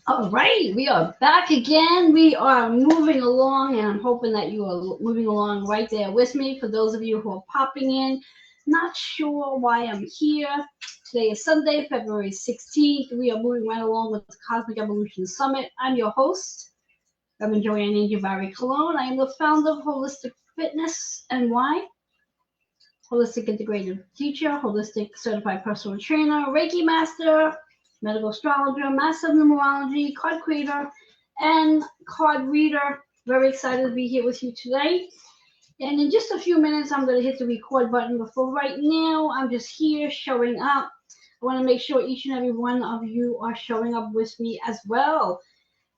All right, we are back again. We are moving along, and I'm hoping that you are moving along right there with me. For those of you who are popping in, not sure why I'm here. Today is Sunday, February 16th. We are moving right along with the Cosmic Evolution Summit. I'm your host, Reverend Joanne Angel Barry Cologne. I am the founder of Holistic Fitness and Why? Holistic Integrative Teacher, Holistic Certified Personal Trainer, Reiki Master, Medical Astrologer, Master of Numerology, Card Creator, and Card Reader. Very excited to be here with you today. And in just a few minutes, I'm going to hit the record button. But for right now, I'm just here showing up. I want to make sure each and every one of you are showing up with me as well,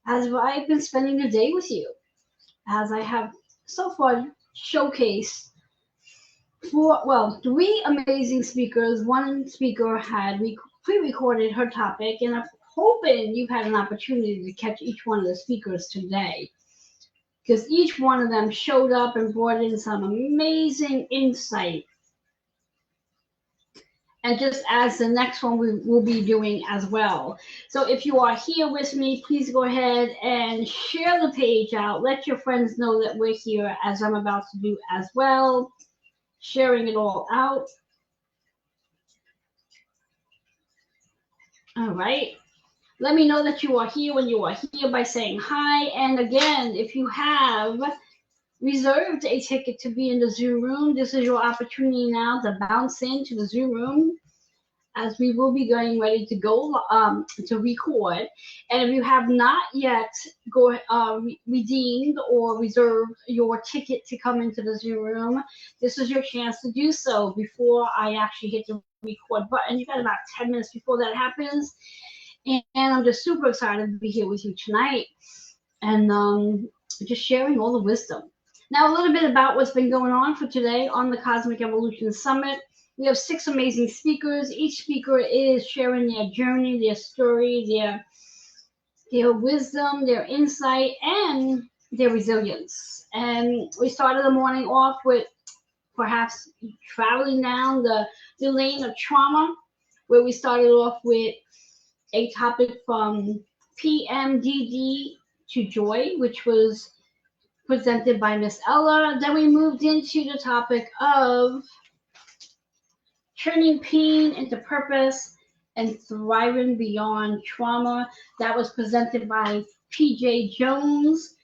as I've been spending the day with you, as I have so far showcased three amazing speakers. One speaker had pre-recorded her topic, and I'm hoping you've had an opportunity to catch each one of the speakers today, because each one of them showed up and brought in some amazing insight. And just as the next one we will be doing as well. So if you are here with me, please go ahead and share the page out. Let your friends know that we're here, as I'm about to do as well. Sharing it all out. All right. Let me know that you are here when you are here by saying hi. And again, if you have reserved a ticket to be in the Zoom room, this is your opportunity now to bounce into the Zoom room, as we will be getting ready to go to record. And if you have not yet redeemed or reserved your ticket to come into the Zoom room, this is your chance to do so before I actually hit the record button. You got about 10 minutes before that happens. And I'm just super excited to be here with you tonight, and just sharing all the wisdom. Now, a little bit about what's been going on for today on the Cosmic Evolution Summit. We have 6 amazing speakers. Each speaker is sharing their journey, their story, their wisdom, their insight, and their resilience. And we started the morning off with perhaps traveling down the lane of trauma, where we started off with a topic from PMDD to Joy, which was presented by Miss Ella. Then we moved into the topic of turning pain into purpose and thriving beyond trauma. That was presented by PJ Jones.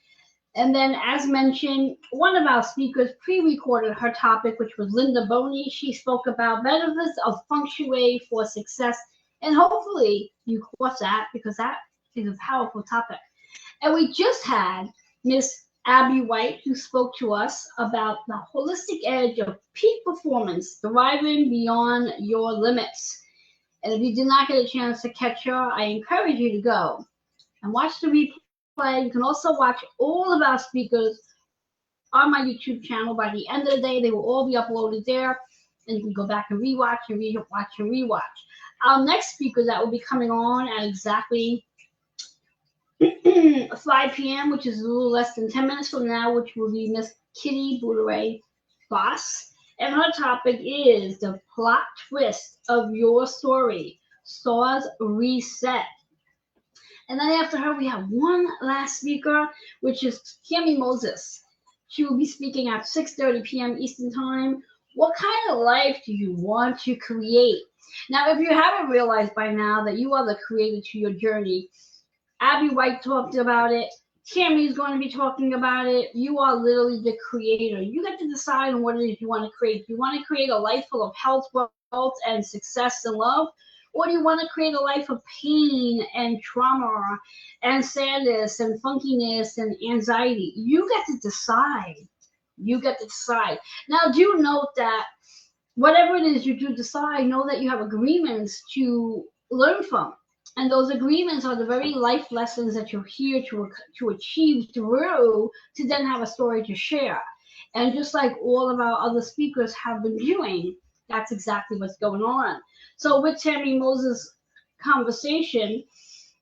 And then, as mentioned, one of our speakers pre-recorded her topic, which was Linda Boney. She spoke about benefits of feng shui for success. And hopefully you caught that, because that is a powerful topic. And we just had Miss Abby White, who spoke to us about the holistic edge of peak performance, thriving beyond your limits. And if you did not get a chance to catch her, I encourage you to go and watch the replay. You can also watch all of our speakers on my YouTube channel. By the end of the day, they will all be uploaded there, and you can go back and rewatch and rewatch and rewatch. Our next speaker that will be coming on at exactly 5 p.m., which is a little less than 10 minutes from now, which will be Miss Kitty Bouderay Foss. And her topic is the plot twist of your story, Stars Reset. And then after her, we have one last speaker, which is Cami Moses. She will be speaking at 6:30 p.m. Eastern Time. What kind of life do you want to create? Now, if you haven't realized by now that you are the creator to your journey, Abby White talked about it. Tammy is going to be talking about it. You are literally the creator. You get to decide on what it is you want to create. Do you want to create a life full of health, wealth, and success and love? Or do you want to create a life of pain and trauma and sadness and funkiness and anxiety? You get to decide. You get to decide. Now, do note that whatever it is you do decide, know that you have agreements to learn from. And those agreements are the very life lessons that you're here to achieve through, to then have a story to share. And just like all of our other speakers have been doing, that's exactly what's going on. So with Tammy Moses' conversation,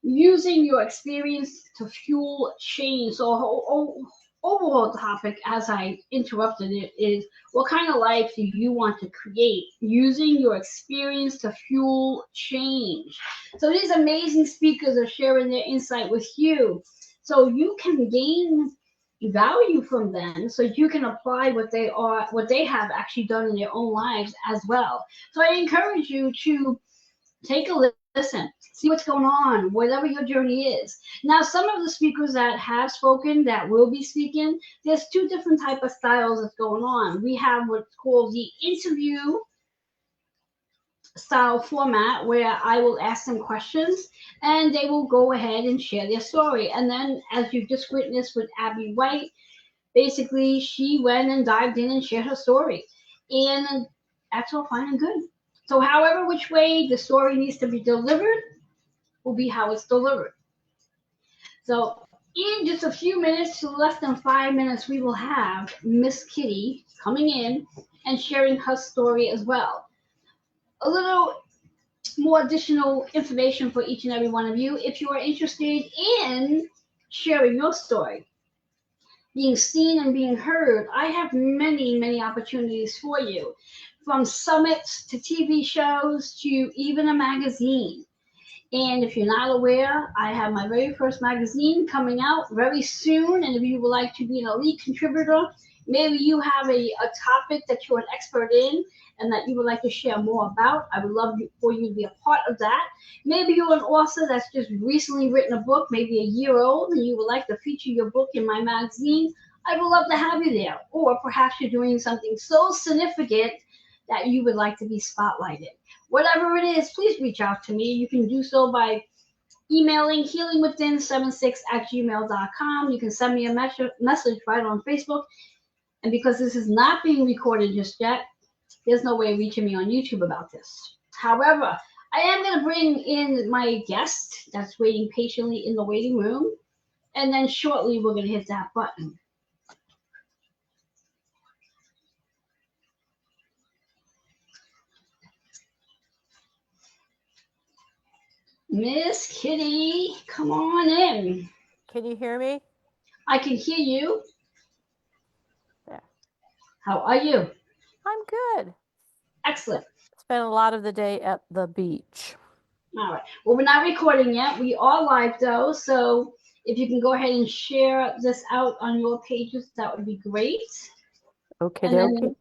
using your experience to fuel change. So overall topic, as I interrupted it, is what kind of life do you want to create using your experience to fuel change? So these amazing speakers are sharing their insight with you so you can gain value from them so you can apply what they have actually done in their own lives as well. So I encourage you to take a listen, see what's going on, whatever your journey is. Now, some of the speakers that have spoken, that will be speaking, there's two different type of styles that's going on. We have what's called the interview style format, where I will ask them questions and they will go ahead and share their story. And then, as you just witnessed with Abby White, basically she went and dived in and shared her story. And that's all fine and good. So however which way the story needs to be delivered will be how it's delivered. So in just a few minutes to less than 5 minutes, we will have Miss Kitty coming in and sharing her story as well. A little more additional information for each and every one of you. If you are interested in sharing your story, being seen and being heard, I have many, many opportunities for you, from summits to TV shows to even a magazine. And if you're not aware, I have my very first magazine coming out very soon. And if you would like to be an elite contributor, maybe you have a topic that you're an expert in and that you would like to share more about, I would love for you to be a part of that. Maybe you're an author that's just recently written a book, maybe a year old, and you would like to feature your book in my magazine. I would love to have you there. Or perhaps you're doing something so significant that you would like to be spotlighted. Whatever it is, please reach out to me. You can do so by emailing healingwithin76@gmail.com. You can send me a message right on Facebook. And because this is not being recorded just yet, there's no way of reaching me on YouTube about this. However, I am going to bring in my guest that's waiting patiently in the waiting room. And then shortly, we're going to hit that button. Miss Kitty, come on in. Can you hear me? I can hear you. Yeah. How are you? I'm good. Excellent. Spent a lot of the day at the beach. All right. Well, we're not recording yet. We are live though. So if you can go ahead and share this out on your pages, that would be great. Okay, And then okay.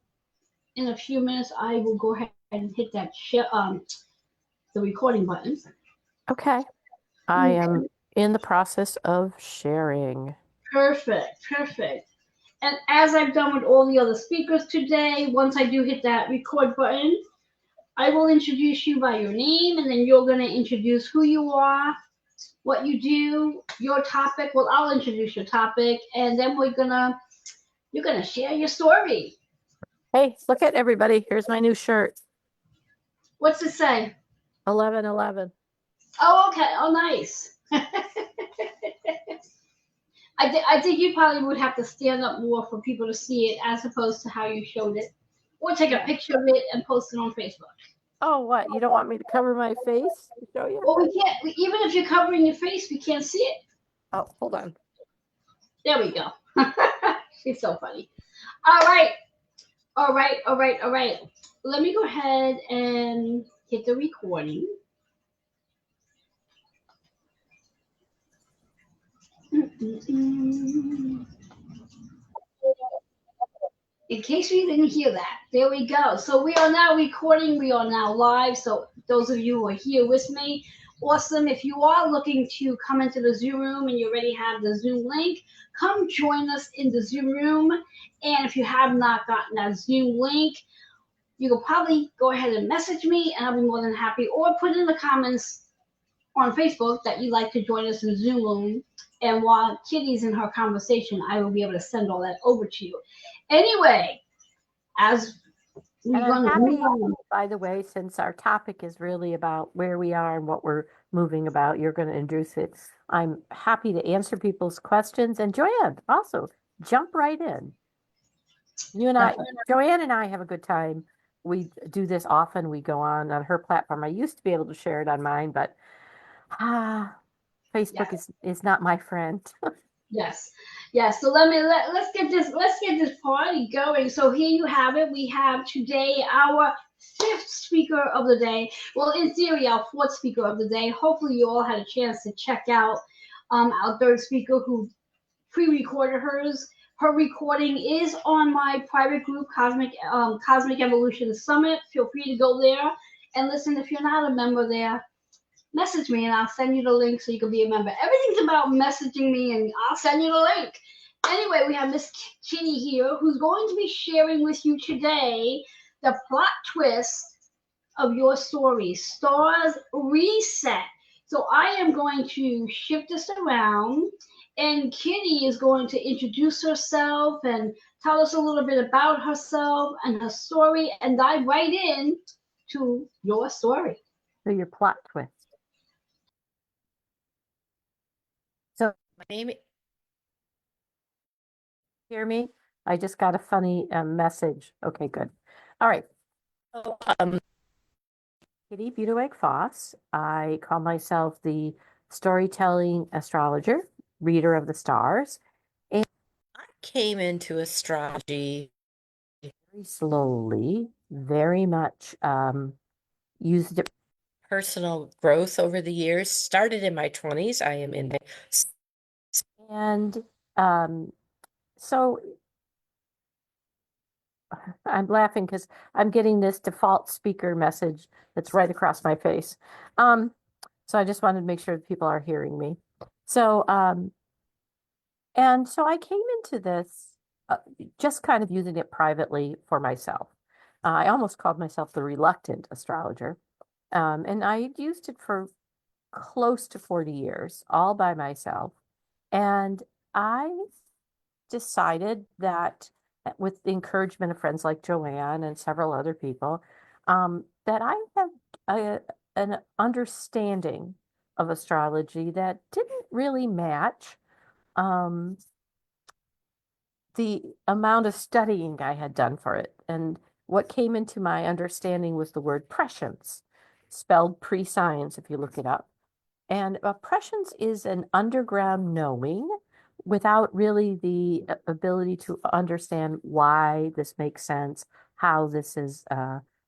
in a few minutes, I will go ahead and hit that the recording button. Okay. I am in the process of sharing. Perfect. Perfect. And as I've done with all the other speakers today, once I do hit that record button, I will introduce you by your name, and then you're going to introduce who you are, what you do, your topic. Well, I'll introduce your topic, and then you're gonna share your story. Hey, look at everybody. Here's my new shirt. What's it say? 11/11. Oh, okay. Oh, nice. I think you probably would have to stand up more for people to see it, as opposed to how you showed it, or take a picture of it and post it on Facebook. Oh, what? You don't want me to cover my face to show you? Well, we can't. Even if you're covering your face, we can't see it. Oh, hold on. There we go. She's so funny. All right. All right. All right. All right. Let me go ahead and hit the recording. In case you didn't hear that, there we go. So we are now recording. We are now live. So those of you who are here with me, awesome. If you are looking to come into the Zoom room and you already have the Zoom link, come join us in the Zoom room. And if you have not gotten that Zoom link, you can probably go ahead and message me, and I'll be more than happy. Or put in the comments on Facebook that you'd like to join us in Zoom room. And while Kitty's in her conversation, I will be able to send all that over to you. Anyway, as we're going to move on. By the way, since our topic is really about where we are and what we're moving about, you're going to introduce it. I'm happy to answer people's questions. And Joanne, also, jump right in. Joanne and I have a good time. We do this often. We go on her platform. I used to be able to share it on mine, but Facebook is not my friend. Yes. Yes. So let's get this party going. So here you have it. We have today our fifth speaker of the day. Well, in theory, our fourth speaker of the day. Hopefully, you all had a chance to check out our third speaker who pre-recorded hers. Her recording is on my private group, Cosmic Evolution Summit. Feel free to go there and listen. If you're not a member there, message me and I'll send you the link so you can be a member. Everything's about messaging me and I'll send you the link. Anyway, we have Miss Kitty here who's going to be sharing with you today the plot twist of your story, Stars Reset. So I am going to shift this around and Kitty is going to introduce herself and tell us a little bit about herself and her story and dive right in to your story. So your plot twist. So My name hear me? I just got a funny message. Okay, good. All right. oh, Kitty Budeweg Foss. I call myself the storytelling astrologer, reader of the stars, I came into astrology. very slowly, very much used it. Personal growth over the years started in my 20s. I am in my And so I'm laughing because I'm getting this default speaker message that's right across my face. So I just wanted to make sure that people are hearing me. So, and so I came into this just kind of using it privately for myself. I almost called myself the reluctant astrologer. And I used it for close to 40 years, all by myself. And I decided that with the encouragement of friends like Joanne and several other people, that I had an understanding of astrology that didn't really match um, the amount of studying I had done for it. And what came into my understanding was the word prescience, spelled pre-science if you look it up. And prescience is an underground knowing without really the ability to understand why this makes sense, how this has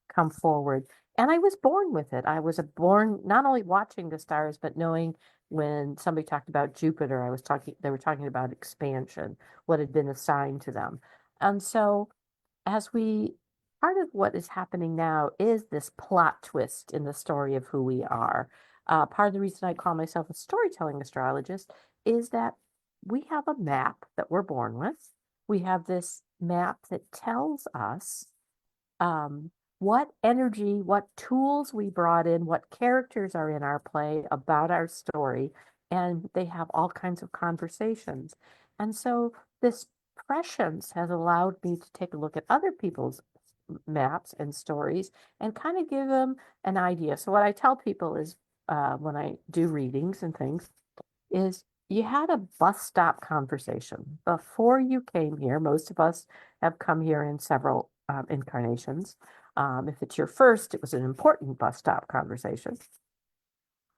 come forward. And I was born with it. I was born not only watching the stars, but knowing when somebody talked about Jupiter, they were talking about expansion, what had been assigned to them. And so as we part of what is happening now is this plot twist in the story of who we are. Part of the reason I call myself a storytelling astrologist is that we have a map that we're born with. We have this map that tells us what energy, what tools we brought in, what characters are in our play about our story, and they have all kinds of conversations. And so this prescience has allowed me to take a look at other people's maps and stories and kind of give them an idea. So what I tell people is when I do readings and things is you had a bus stop conversation before you came here. Most of us have come here in several incarnations. If it's your first, it was an important bus stop conversation.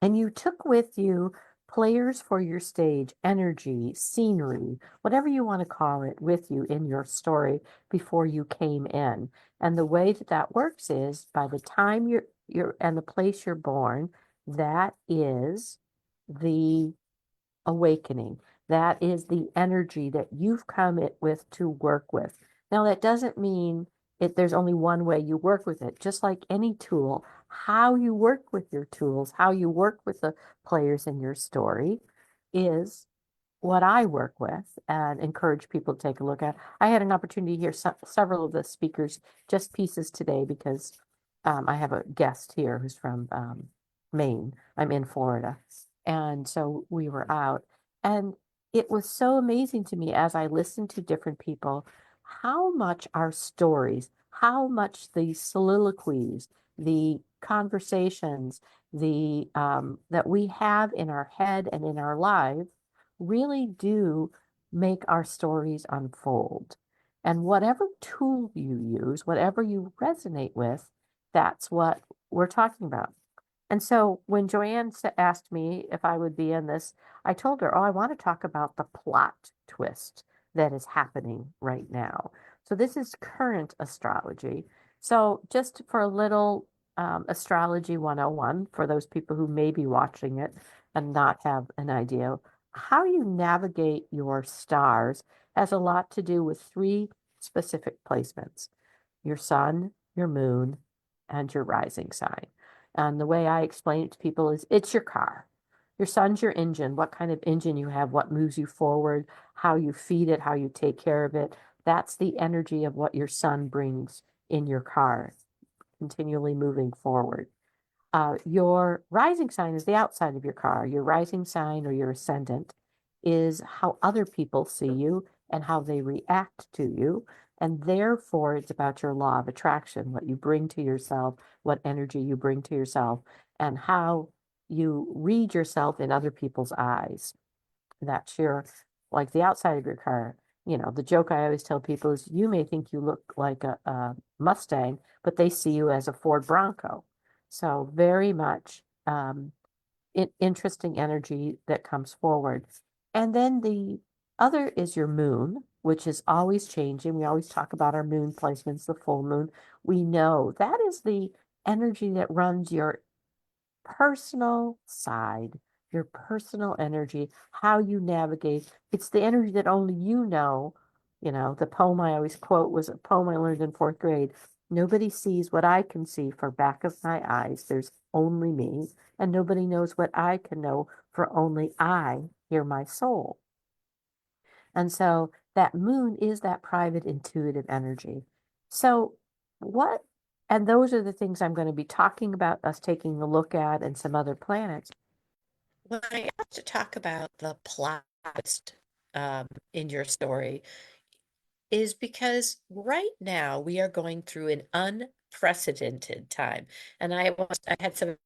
And you took with you players for your stage, energy, scenery, whatever you want to call it, with you in your story before you came in. And the way that that works is by the time you're and the place you're born, that is the awakening. That is the energy that you've come it with to work with. Now, that doesn't mean there's only one way you work with it. Just like any tool, how you work with your tools, how you work with the players in your story is what I work with and encourage people to take a look at. I had an opportunity to hear several of the speakers, just pieces today, because I have a guest here who's from Maine. I'm in Florida. And so we were out. And it was so amazing to me as I listened to different people, how much our stories, how much the soliloquies, the conversations, the that we have in our head and in our lives really do make our stories unfold. And whatever tool you use, whatever you resonate with, that's what we're talking about. And so when Joanne asked me if I would be in this, I told her, oh, I want to talk about the plot twist that is happening right now. So this is current astrology. So just for a little astrology 101 for those people who may be watching it and not have an idea, how you navigate your stars has a lot to do with three specific placements: your sun, your moon, and your rising sign. And the way I explain it to people is it's your car. Your sun's your engine, what kind of engine you have, what moves you forward, how you feed it, how you take care of it. That's the energy of what your sun brings in your car, continually moving forward. Your rising sign is the outside of your car. Your rising sign or your ascendant is how other people see you and how they react to you. And therefore, it's about your law of attraction, what you bring to yourself, what energy you bring to yourself, and how you read yourself in other people's eyes. That's your, like the outside of your car. You know, the joke I always tell people is you may think you look like a Mustang, but they see you as a Ford Bronco. So very much interesting energy that comes forward. And then the other is your moon, which is always changing. We always talk about our moon placements, the full moon. We know that is the energy that runs your personal side, your personal energy, how you navigate. It's the energy that only you know. You know, the poem I always quote was a poem I learned in fourth grade. Nobody sees what I can see for back of my eyes. There's only me, and nobody knows what I can know, for only I hear my soul. And so that moon is that private intuitive energy. So what, and those are the things I'm going to be talking about, us taking a look at, and some other planets. When I asked to talk about the plot twist in your story, is because right now we are going through an unprecedented time. And I had some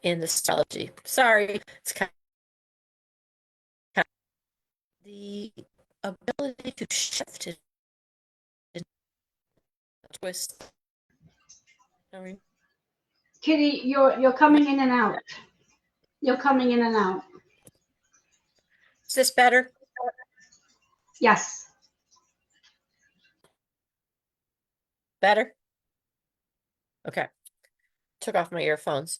in astrology. Sorry, it's the ability to shift and twist. Kitty, you're coming in and out. You're coming in and out. Is this better? Yes. Better? Okay. Took off my earphones.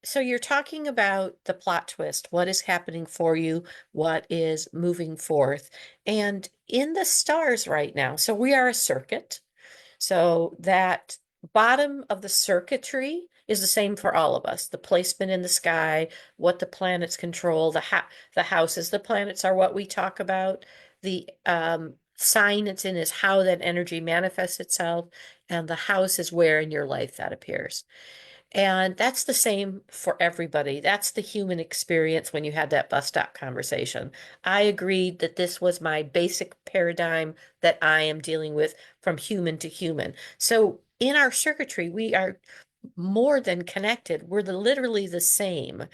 So you're talking about the plot twist, what is happening for you, what is moving forth, and in the stars right now. So we are a circuit. So that bottom of the circuitry is the same for all of us. The placement in the sky, what the planets control, the houses, the planets are what we talk about. The sign it's in is how that energy manifests itself, and the house is where in your life that appears. And that's the same for everybody. That's the human experience when you had that bus stop conversation. I agreed that this was my basic paradigm that I am dealing with from human to human. So in our circuitry, we are more than connected. We're literally the same.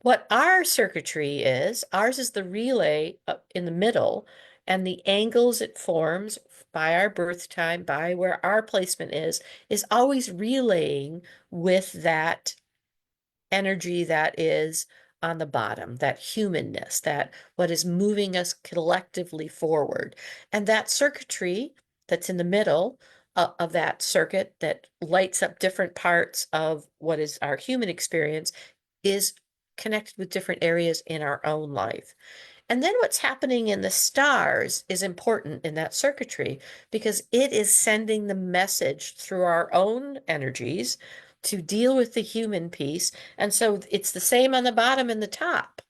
What our circuitry is, ours is the relay in the middle, and the angles it forms by our birth time, by where our placement is always relaying with that energy that is on the bottom, that humanness, that what is moving us collectively forward. And that circuitry that's in the middle of that circuit that lights up different parts of what is our human experience is connected with different areas in our own life. And then what's happening in the stars is important in that circuitry because it is sending the message through our own energies to deal with the human piece. And so it's the same on the bottom and the top.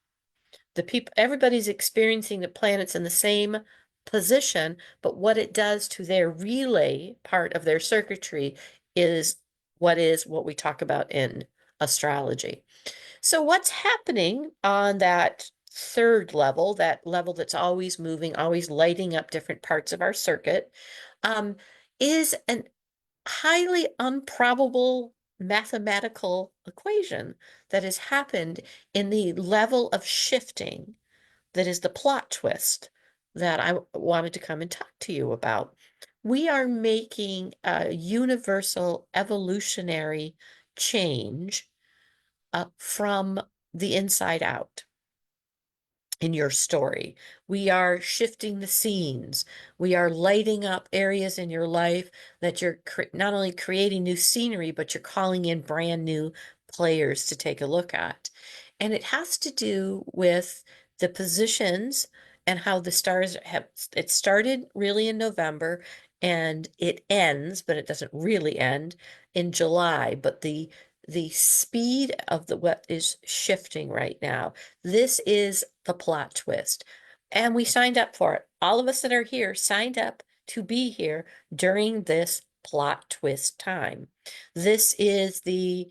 The people, everybody's experiencing the planets in the same position, but what it does to their relay part of their circuitry is what we talk about in astrology. So what's happening on that third level, that level that's always moving, always lighting up different parts of our circuit, is an highly improbable mathematical equation that has happened in the level of shifting that is the plot twist that I wanted to come and talk to you about. we are making a universal evolutionary change from the inside out in your story. We are shifting the scenes. We are lighting up areas in your life that you're not only creating new scenery, but you're calling in brand new players to take a look at. And it has to do with the positions and how the stars have, it started really in November and it ends, but it doesn't really end in July. But the speed of what is shifting right now, this is the plot twist. And we signed up for it. All of us that are here signed up to be here during this plot twist time. This is the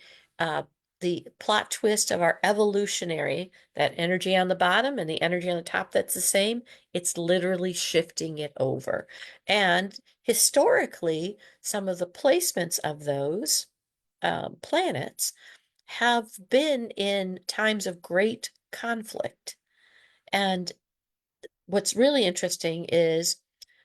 plot twist of our evolutionary, that energy on the bottom and the energy on the top that's the same. It's literally shifting it over. And historically, some of the placements of those planets have been in times of great conflict. And what's really interesting is,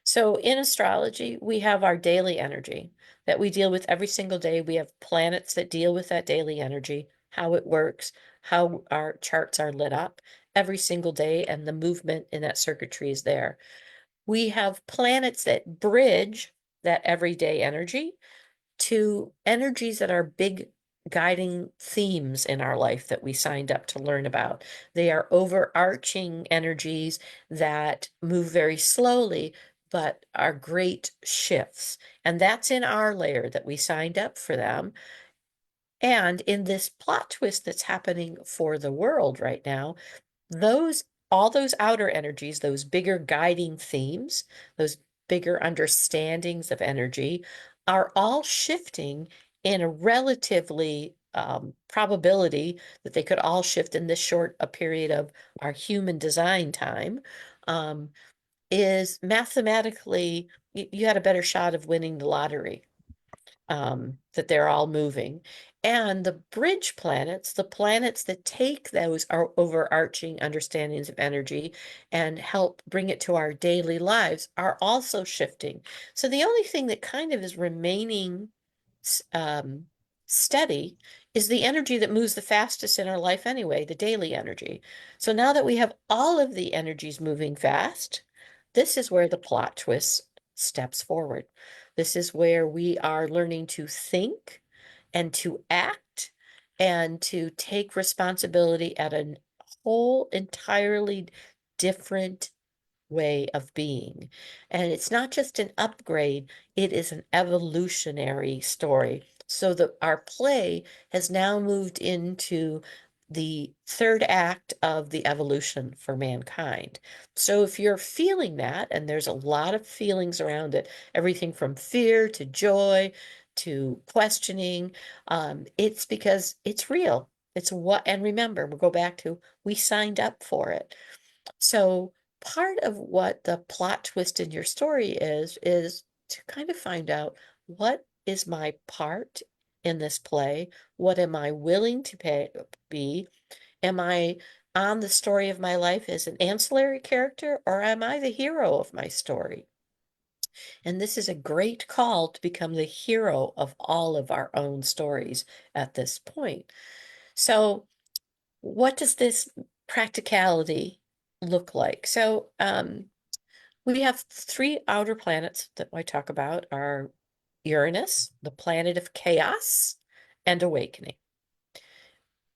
so in astrology, we have our daily energy that we deal with every single day. We have planets that deal with that daily energy, how it works, how our charts are lit up every single day, and the movement in that circuitry is there. We have planets that bridge that everyday energy to energies that are big guiding themes in our life that we signed up to learn about. They are overarching energies that move very slowly, but are great shifts. And that's in our layer that we signed up for them. And in this plot twist that's happening for the world right now, those all those outer energies, those bigger guiding themes, those bigger understandings of energy are all shifting in a relatively probability that they could all shift in this short a period of our human design time, um, is mathematically you had a better shot of winning the lottery, that they're all moving. And the bridge planets, the planets that take those our overarching understandings of energy and help bring it to our daily lives, are also shifting. So the only thing that kind of is remaining steady is the energy that moves the fastest in our life anyway, the daily energy. So now that we have all of the energies moving fast, this is where the plot twist steps forward. This is where we are learning to think and to act and to take responsibility at a whole entirely different way of being. And it's not just an upgrade, it is an evolutionary story. So that our play has now moved into the third act of the evolution for mankind. So if you're feeling that, and there's a lot of feelings around it, everything from fear to joy to questioning, it's because it's real. It's what, and remember, we'll go back to, we signed up for it. So part of what the plot twist in your story is to kind of find out, what is my part in this play? What am I willing to be? Am I on the story of my life as an ancillary character, or am I the hero of my story? And this is a great call to become the hero of all of our own stories at this point. So what does this practicality look like? So we have three outer planets that I talk about are Uranus, the planet of chaos and awakening.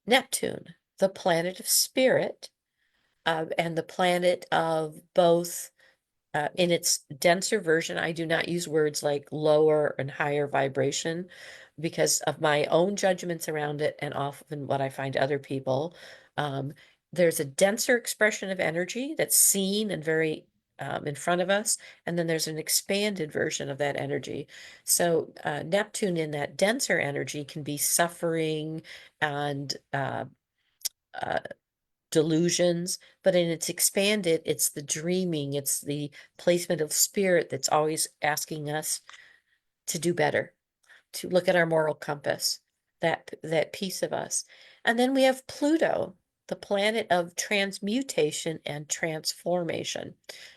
Neptune, the planet of spirit, and the planet of both, in its denser version. I do not use words like lower and higher vibration because of my own judgments around it and often what I find other people. There's a denser expression of energy that's seen and very in front of us, and then there's an expanded version of that energy. So Neptune in that denser energy can be suffering and uh, delusions, but in its expanded, it's the dreaming, it's the placement of spirit that's always asking us to do better, to look at our moral compass, that piece of us. And then we have Pluto, the planet of transmutation and transformation.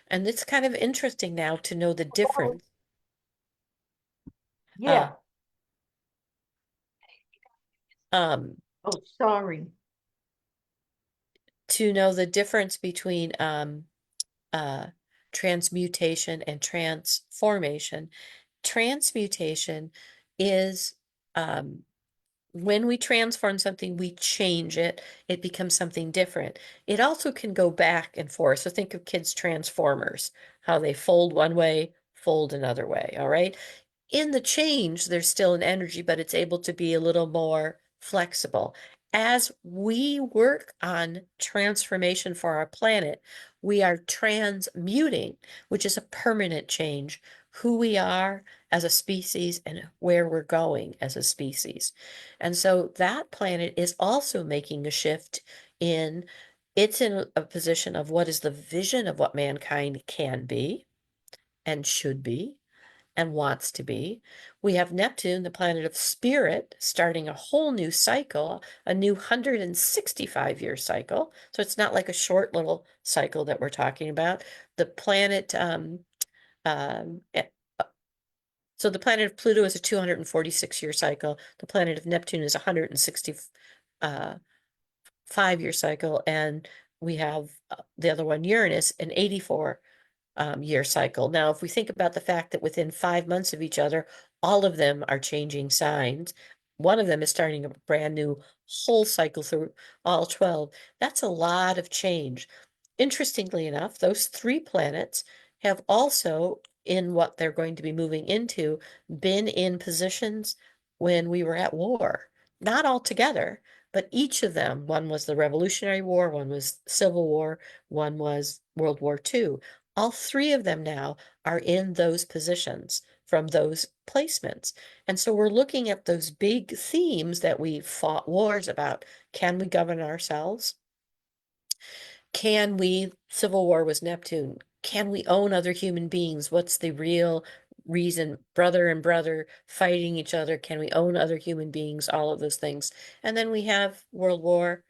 And it's kind of interesting now to know the difference. Yeah. Um, Oh, sorry. to know the difference between uh, transmutation and transformation. Transmutation is when we transform something, we change it, it becomes something different. It also can go back and forth. So think of kids' transformers, how they fold one way, fold another way. All right. In the change, there's still an energy, but it's able to be a little more flexible. As we work on transformation for our planet, we are transmuting, which is a permanent change, who we are as a species and where we're going as a species. And so that planet is also making a shift in, it's in a position of what is the vision of what mankind can be and should be and wants to be. We have Neptune, the planet of spirit, starting a whole new cycle, a new 165-year cycle. So it's not like a short little cycle that we're talking about. The planet, um, eh, so the planet of Pluto is a 246-year cycle. The planet of Neptune is a 165-year cycle, and we have the other one, Uranus, an 84 year cycle. Now, if we think about the fact that within 5 months of each other, all of them are changing signs, one of them is starting a brand new whole cycle through all 12. That's a lot of change. Interestingly enough, those three planets have also, in what they're going to be moving into, been in positions when we were at war. Not all together, but each of them, one was the Revolutionary War, one was Civil War, one was World War II. All three of them now are in those positions from those placements. And so we're looking at those big themes that we fought wars about. Can we govern ourselves? Can we, Civil War was Neptune. Can we own other human beings? What's the real reason, brother and brother fighting each other? Can we own other human beings? All of those things. And then we have World War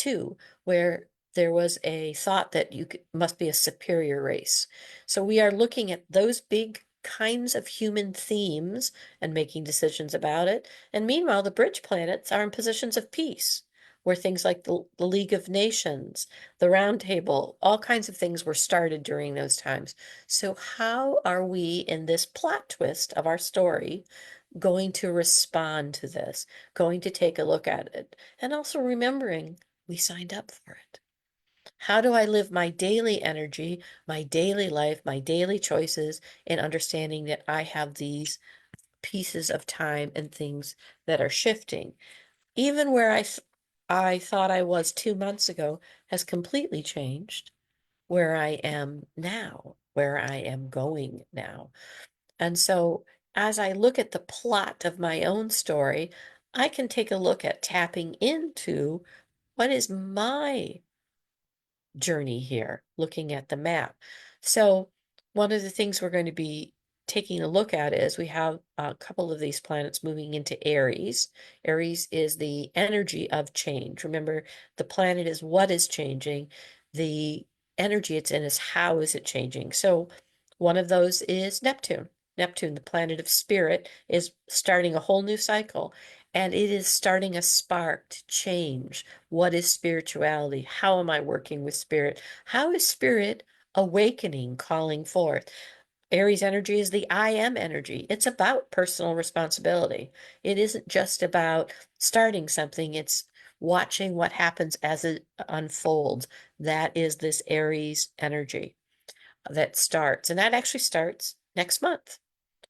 II, where there was a thought that must be a superior race. So we are looking at those big kinds of human themes and making decisions about it. And meanwhile, the bridge planets are in positions of peace, where things like the League of Nations, the Round Table, all kinds of things were started during those times. So how are we in this plot twist of our story going to respond to this, going to take a look at it, and also remembering we signed up for it? How do I live my daily energy, my daily life, my daily choices, in understanding that I have these pieces of time and things that are shifting? Even where I thought I was 2 months ago has completely changed where I am now, where I am going now. And so as I look at the plot of my own story, I can take a look at tapping into what is my journey here, looking at the map. So one of the things we're going to be taking a look at is we have a couple of these planets moving into Aries. Aries is the energy of change. Remember, the planet is what is changing. The energy it's in is how is it changing. So one of those is Neptune. Neptune, the planet of spirit, is starting a whole new cycle, and it is starting a sparked change. What is spirituality? How am I working with spirit? How is spirit awakening, calling forth? Aries energy is the I am energy. It's about personal responsibility. It isn't just about starting something, it's watching what happens as it unfolds. That is this Aries energy that starts, and that actually starts next month.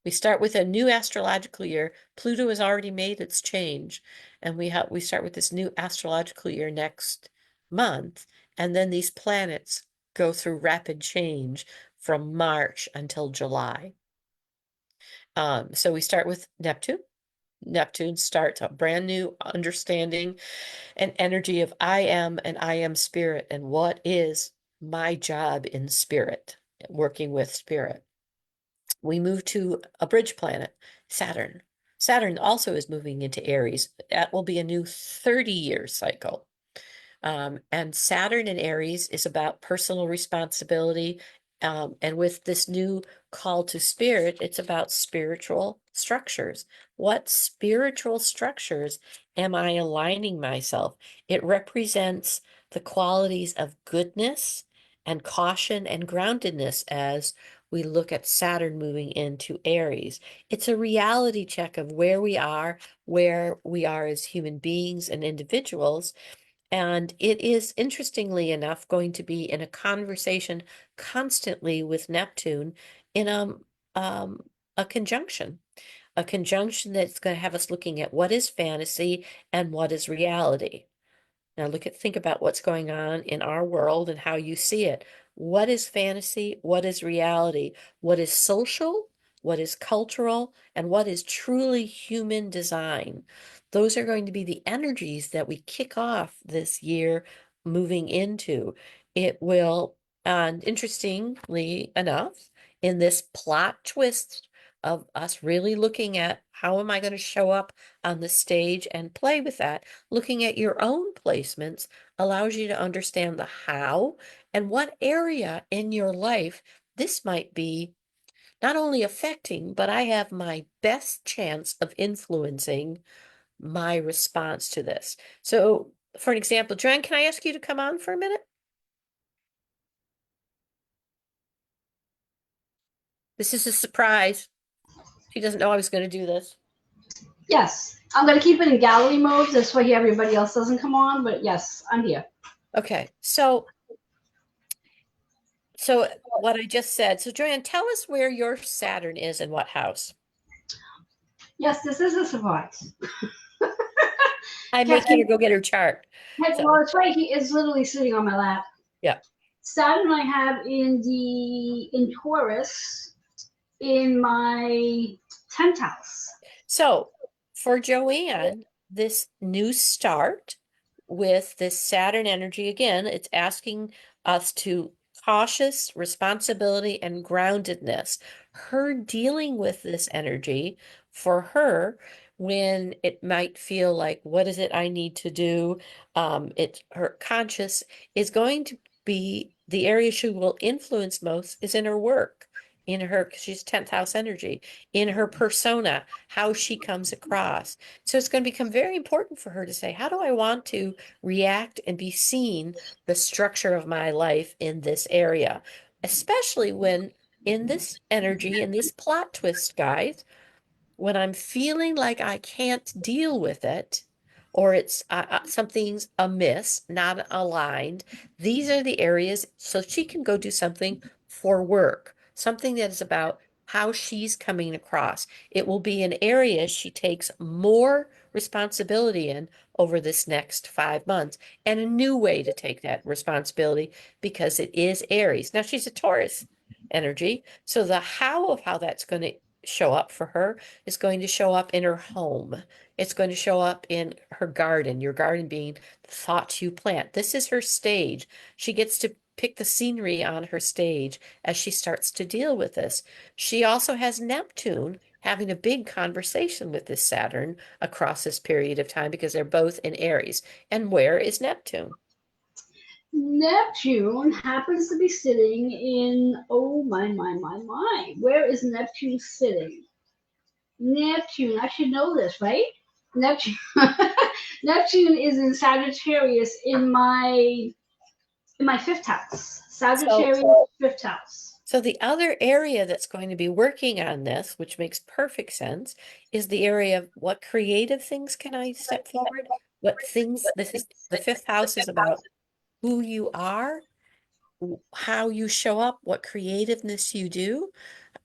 We start with a new astrological year. Pluto has already made its change, and we start with this new astrological year next month, and then these planets go through rapid change from March until July. So we start with Neptune. Neptune starts a brand new understanding and energy of I am and I am spirit, and what is my job in spirit, working with spirit. We move to a bridge planet, Saturn. Saturn also is moving into Aries. That will be a new 30-year cycle. And Saturn in Aries is about personal responsibility And with this new call to spirit, it's about spiritual structures. What spiritual structures am I aligning myself? It represents the qualities of goodness and caution and groundedness as we look at Saturn moving into Aries. It's a reality check of where we are as human beings and individuals. And it is, interestingly enough, going to be in a conversation constantly with Neptune in um, a conjunction that's going to have us looking at what is fantasy and what is reality. Now think about what's going on in our world and how you see it. What is fantasy? What is reality? What is social? What is cultural? And what is truly human design? Those are going to be the energies that we kick off this year moving into. It will, and interestingly enough, in this plot twist of us really looking at how am I going to show up on the stage and play with that, looking at your own placements allows you to understand the how and what area in your life this might be not only affecting, but I have my best chance of influencing my response to this. So, for an example, Joanne, can I ask you to come on for a minute? This is a surprise. She doesn't know I was going to do this. Yes, I'm going to keep it in gallery mode. This way everybody else doesn't come on, but yes, I'm here. Okay, so what I just said. So Joanne, tell us where your Saturn is and what house. Yes, this is a surprise. I'm making her go get her chart. Well, it's right here. It's literally sitting on my lap. Yeah. Saturn I have in Taurus in my 10th house. So for Joanne, this new start with this Saturn energy, again, it's asking us to cautious responsibility and groundedness. Her dealing with this energy for her when it might feel like, what is it I need to do? It's her conscious is going to be the area she will influence most is in her work, in her, 'cause she's 10th house energy, in her persona, how she comes across. So it's going to become very important for her to say, how do I want to react and be seen the structure of my life in this area? Especially when in this energy, in this plot twist, guys, when I'm feeling like I can't deal with it, or it's something's amiss, not aligned, these are the areas so she can go do something for work, something that is about how she's coming across. It will be an area she takes more responsibility in over this next 5 months, and a new way to take that responsibility because it is Aries. Now she's a Taurus energy, so the how of how that's going to show up for her is going to show up in her home. It's going to show up in her garden, your garden being the thoughts you plant. This is her stage. She gets to pick the scenery on her stage as she starts to deal with this. She also has Neptune having a big conversation with this Saturn across this period of time because they're both in Aries. And where is Neptune? Neptune happens to be sitting in, oh my. Where is Neptune sitting? Neptune, I should know this, right? Neptune Neptune is in Sagittarius in my 5th house. Sagittarius 5th house. So the other area that's going to be working on this, which makes perfect sense, is the area of what creative things can I step forward? What things, this is the 5th house is about who you are, how you show up, what creativeness you do,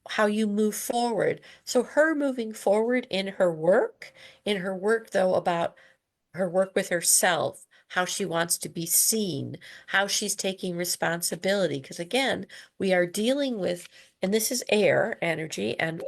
how you move forward. So her moving forward in her work though, about her work with herself, how she wants to be seen, how she's taking responsibility. Because again, we are dealing with, and this is air energy and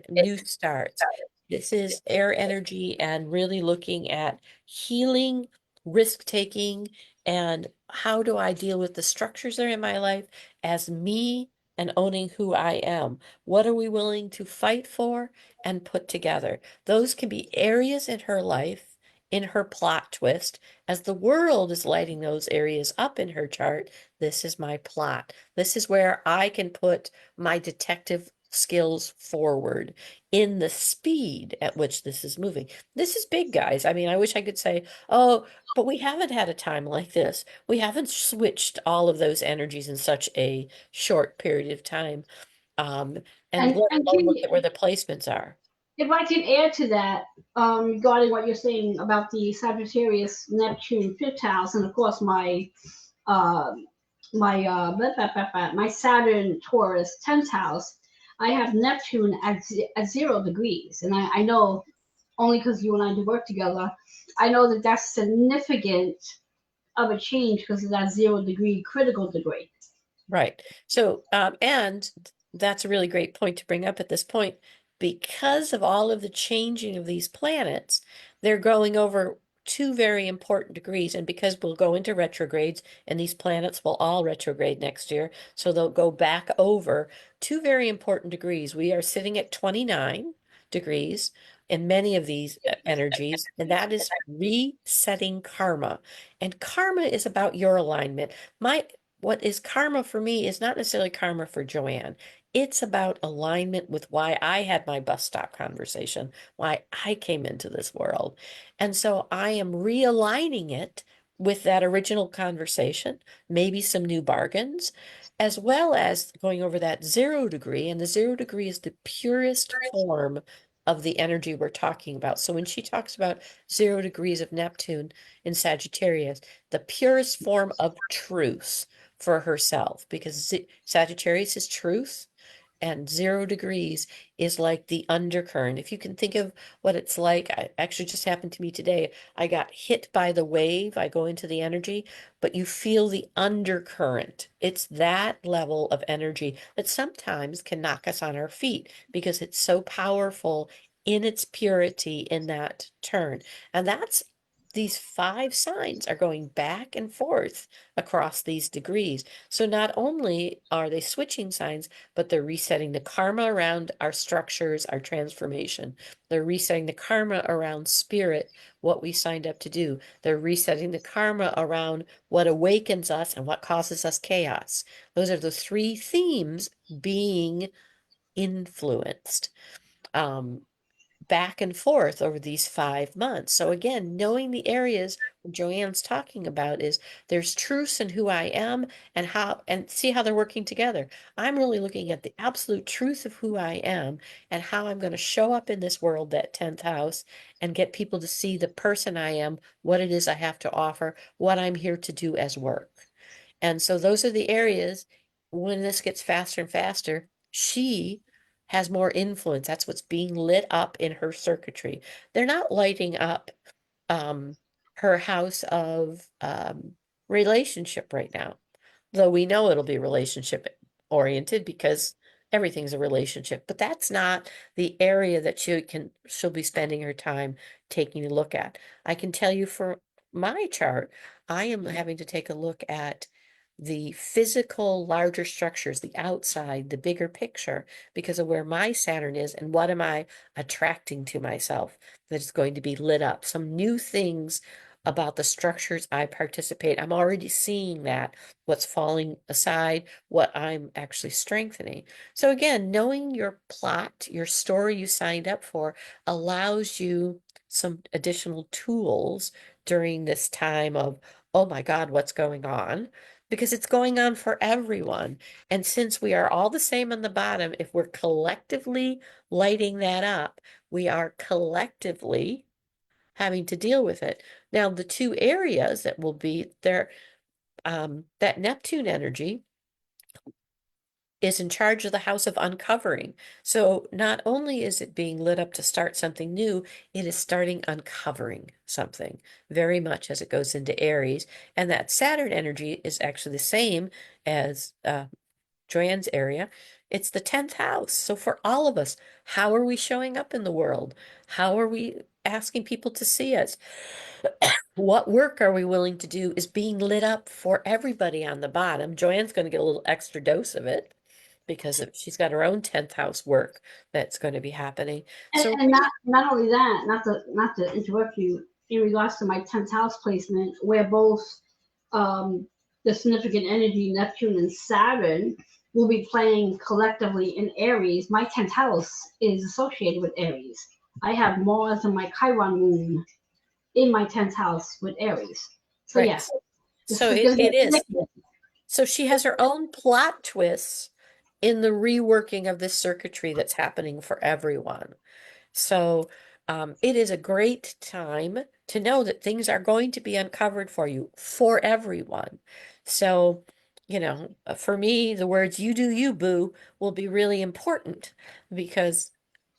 new starts. This is air energy and really looking at healing, risk taking, and how do I deal with the structures that are in my life as me and owning who I am. What are we willing to fight for and put together? Those can be areas in her life in her plot twist. As the world is lighting those areas up in her chart, this is my plot. This is where I can put my detective skills forward in the speed at which this is moving. This is big, guys. I mean, I wish I could say, oh, but we haven't had a time like this. We haven't switched all of those energies in such a short period of time. Um, and let And alone can look you, at where the placements are. if I can add to that, regarding what you're saying about the Sagittarius Neptune fifth house, and of course uh, my Saturn Taurus 10th house, I have Neptune at 0 degrees, and I know only because you and I do work together, I know that that's significant of a change because of that 0 degree critical degree. Right. So, and that's a really great point to bring up at this point. Because of all of the changing of these planets, they're going over two very important degrees. And because we'll go into retrogrades, and these planets will all retrograde next year, so they'll go back over two very important degrees. We are sitting at 29 degrees in many of these energies, and that is resetting karma. And karma is about your alignment. What is karma for me is not necessarily karma for Joanne. It's about alignment with why I had my bus stop conversation, why I came into this world. And so I am realigning it with that original conversation, maybe some new bargains, as well as going over that 0 degree. And the 0 degree is the purest form of the energy we're talking about. So when she talks about 0 degrees of Neptune in Sagittarius, the purest form of truth for herself, because Sagittarius is truth and 0 degrees is like the undercurrent. If you can think of what it's like, I actually just happened to me today. I got hit by the wave. I go into the energy, but you feel the undercurrent. It's that level of energy that sometimes can knock us on our feet because it's so powerful in its purity in that turn. And that's these 5 signs are going back and forth across these degrees. So not only are they switching signs, but they're resetting the karma around our structures, our transformation. They're resetting the karma around spirit, what we signed up to do. They're resetting the karma around what awakens us and what causes us chaos. Those are the 3 themes being influenced. Back and forth over these 5 months. So again, knowing the areas Joanne's talking about is there's truths in who I am and how, and see how they're working together. I'm really looking at the absolute truth of who I am and how I'm going to show up in this world, that 10th house, and get people to see the person I am, what it is I have to offer, what I'm here to do as work. And so those are the areas when this gets faster and faster, she has more influence. That's what's being lit up in her circuitry. They're not lighting up um, her house of relationship right now, though we know it'll be relationship oriented because everything's a relationship. But that's not the area that she'll be spending her time taking a look at. I can tell you for my chart, I am having to take a look at the physical larger structures, the outside, the bigger picture, because of where my Saturn is and what am I attracting to myself that is going to be lit up. Some new things about the structures I participate. I'm already seeing that, what's falling aside, what I'm actually strengthening. So again, knowing your plot, your story you signed up for allows you some additional tools during this time of, oh my God, what's going on? Because it's going on for everyone. And since we are all the same on the bottom, if we're collectively lighting that up, we are collectively having to deal with it. Now, the 2 areas that will be there, that Neptune energy is in charge of the house of uncovering. So not only is it being lit up to start something new, it is starting uncovering something very much as it goes into Aries. And that Saturn energy is actually the same as Joanne's area. It's the 10th house. So for all of us, how are we showing up in the world? How are we asking people to see us? What work are we willing to do is being lit up for everybody on the bottom. Joanne's going to get a little extra dose of it because she's got her own 10th house work that's going to be happening. So And not only that, not to interrupt you, in regards to my 10th house placement, where both the significant energy, Neptune and Saturn, will be playing collectively in Aries. My 10th house is associated with Aries. I have Mars and my Chiron moon in my 10th house with Aries. So, Right. yes, this So is it going to be is. significant. So she has her own plot twists in the reworking of this circuitry that's happening for everyone. So it is a great time to know that things are going to be uncovered for you, for everyone. So, for me, the words "you do you, boo" will be really important because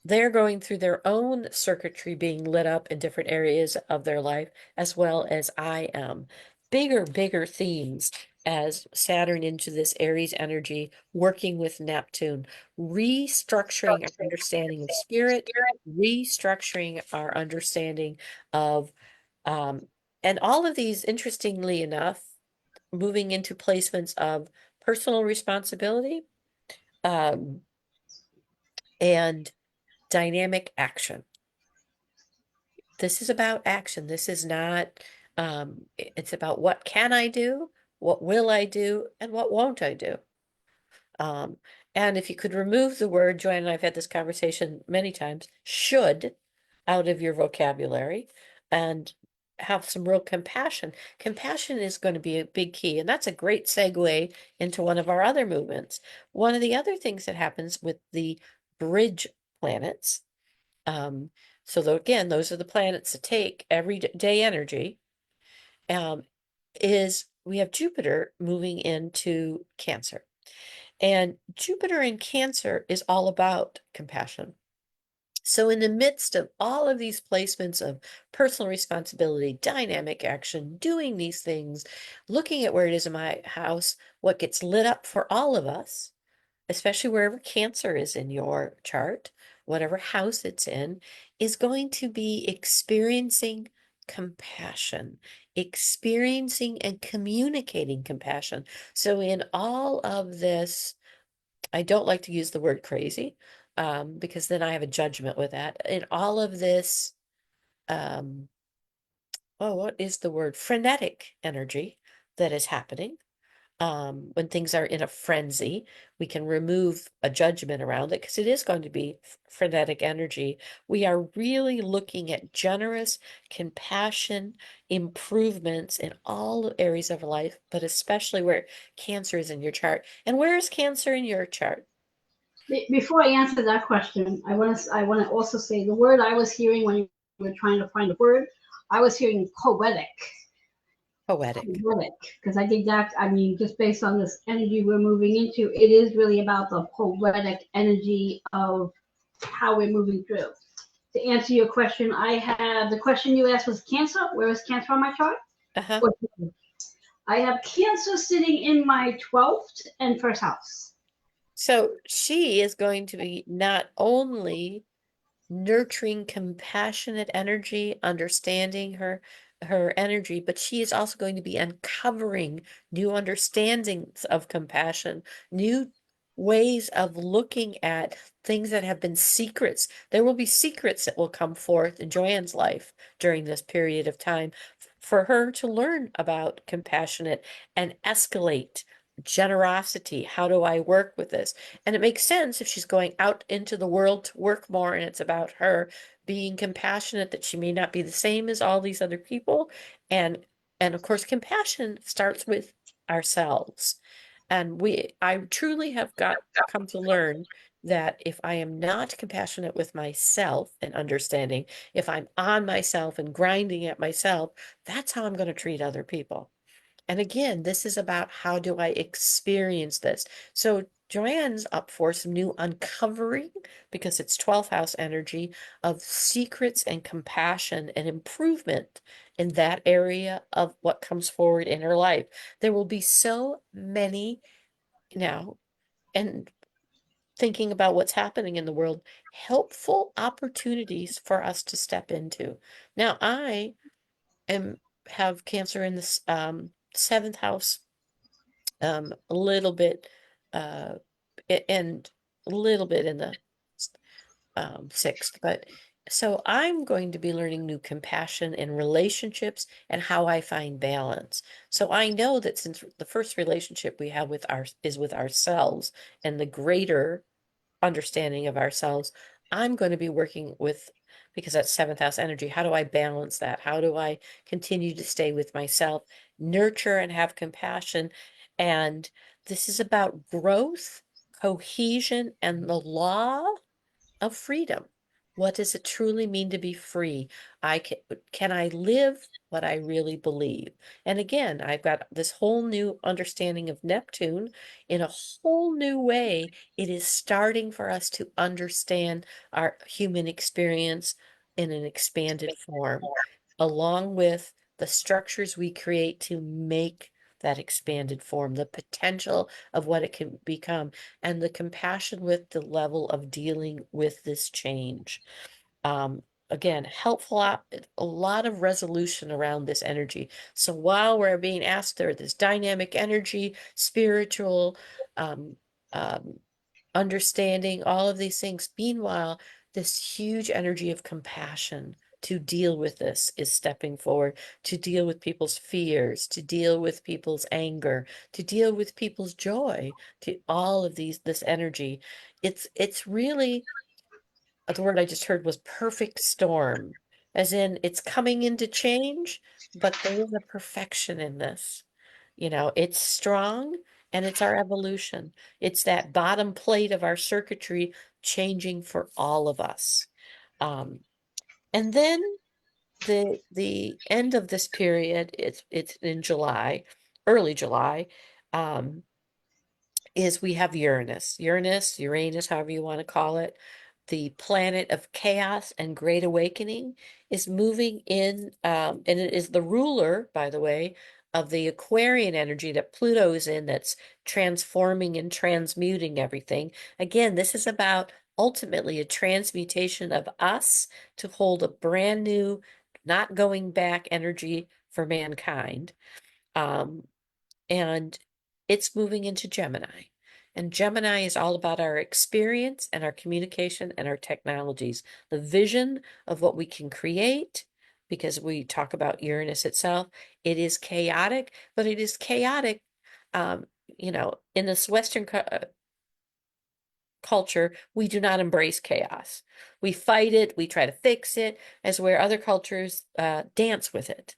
they're going through their own circuitry being lit up in different areas of their life, as well as I am. Bigger themes as Saturn into this Aries energy, working with Neptune, restructuring our understanding of spirit, restructuring our understanding of, and all of these, interestingly enough, moving into placements of personal responsibility, and dynamic action. This is about action. This is not, it's about what can I do, what will I do, and what won't I do. And if you could remove the word, Joanne and I've had this conversation many times, should out of your vocabulary and have some real compassion. Compassion is going to be a big key, and that's a great segue into one of our other movements. One of the other things that happens with the bridge planets, so again, those are the planets that take every day energy, is we have Jupiter moving into Cancer. And Jupiter in Cancer is all about compassion. So in the midst of all of these placements of personal responsibility, dynamic action, doing these things, looking at where it is in my house, what gets lit up for all of us, especially wherever Cancer is in your chart, whatever house it's in, is going to be experiencing compassion, experiencing and communicating compassion. So in all of this, I don't like to use the word crazy, because then I have a judgment with that. In all of this, what is the word? Frenetic energy that is happening. When things are in a frenzy, we can remove a judgment around it because it is going to be frenetic energy. We are really looking at generous compassion improvements in all areas of life, but especially where Cancer is in your chart. And where is Cancer in your chart? Before I answer that question, I want to also say the word I was hearing when you were trying to find a word, I was hearing poetic. Poetic. Because I think that, I mean, just based on this energy we're moving into, it is really about the poetic energy of how we're moving through. To answer your question, I have the question you asked was Cancer. Where is Cancer on my chart? Uh-huh. I have Cancer sitting in my 12th and first house. So she is going to be not only nurturing compassionate energy, understanding her energy, but she is also going to be uncovering new understandings of compassion, new ways of looking at things that have been secrets. There will be secrets that will come forth in Joanne's life during this period of time for her to learn about compassionate and escalate generosity. How do I work with this? And it makes sense if she's going out into the world to work more and it's about her being compassionate, that she may not be the same as all these other people. And of course, compassion starts with ourselves. And I truly have come to learn that if I am not compassionate with myself and understanding, if I'm on myself and grinding at myself, that's how I'm going to treat other people. And again, this is about how do I experience this? So Joanne's up for some new uncovering because it's 12th house energy of secrets and compassion and improvement in that area of what comes forward in her life. There will be so many now, and thinking about what's happening in the world, helpful opportunities for us to step into. Now, I am have Cancer in this 7th house, a little bit, and a little bit in the 6th, but So I'm going to be learning new compassion in relationships and how I find balance. So I know that since the first relationship we have with our is with ourselves and the greater understanding of ourselves, I'm going to be working with, because that's seventh house energy. How do I balance that? How do I continue to stay with myself, nurture and have compassion? And this is about growth, cohesion, and the law of freedom. What does it truly mean to be free? Can I live what I really believe? And again, I've got this whole new understanding of Neptune in a whole new way. It is starting for us to understand our human experience in an expanded form, along with the structures we create to make that expanded form, the potential of what it can become, and the compassion with the level of dealing with this change. Um, Again, a lot of resolution around this energy. So while we're being asked there, this dynamic energy, spiritual, um, um, understanding, all of these things. Meanwhile, this huge energy of compassion to deal with this is stepping forward, to deal with people's fears, to deal with people's anger, to deal with people's joy, to all of this energy. It's really, the word I just heard was perfect storm, as in it's coming into change, but there is a perfection in this. It's strong and it's our evolution. It's that bottom plate of our circuitry changing for all of us. Um, and then the end of this period, it's in July, early July. Um, is we have Uranus, however you want to call it, the planet of chaos and great awakening, is moving in, and it is the ruler, by the way, of the Aquarian energy that Pluto is in, that's transforming and transmuting everything. Again, this is about ultimately a transmutation of us to hold a brand new, not going back energy for mankind. Um, and it's moving into Gemini. And Gemini is all about our experience and our communication and our technologies, the vision of what we can create, because we talk about Uranus itself. It is chaotic, but it is chaotic. Um, in this Western culture, we do not embrace chaos. We fight it, we try to fix it, as where other cultures dance with it,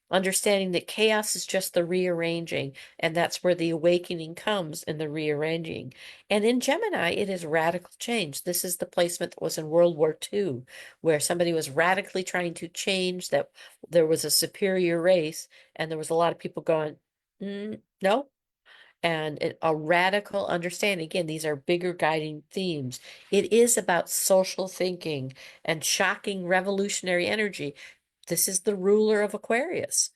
understanding that chaos is just the rearranging, and that's where the awakening comes in the rearranging. And in Gemini, it is radical change. This is the placement that was in World War II, where somebody was radically trying to change, that there was a superior race, and there was a lot of people going, no. And a radical understanding. Again, these are bigger guiding themes. It is about social thinking and shocking revolutionary energy. This is the ruler of Aquarius.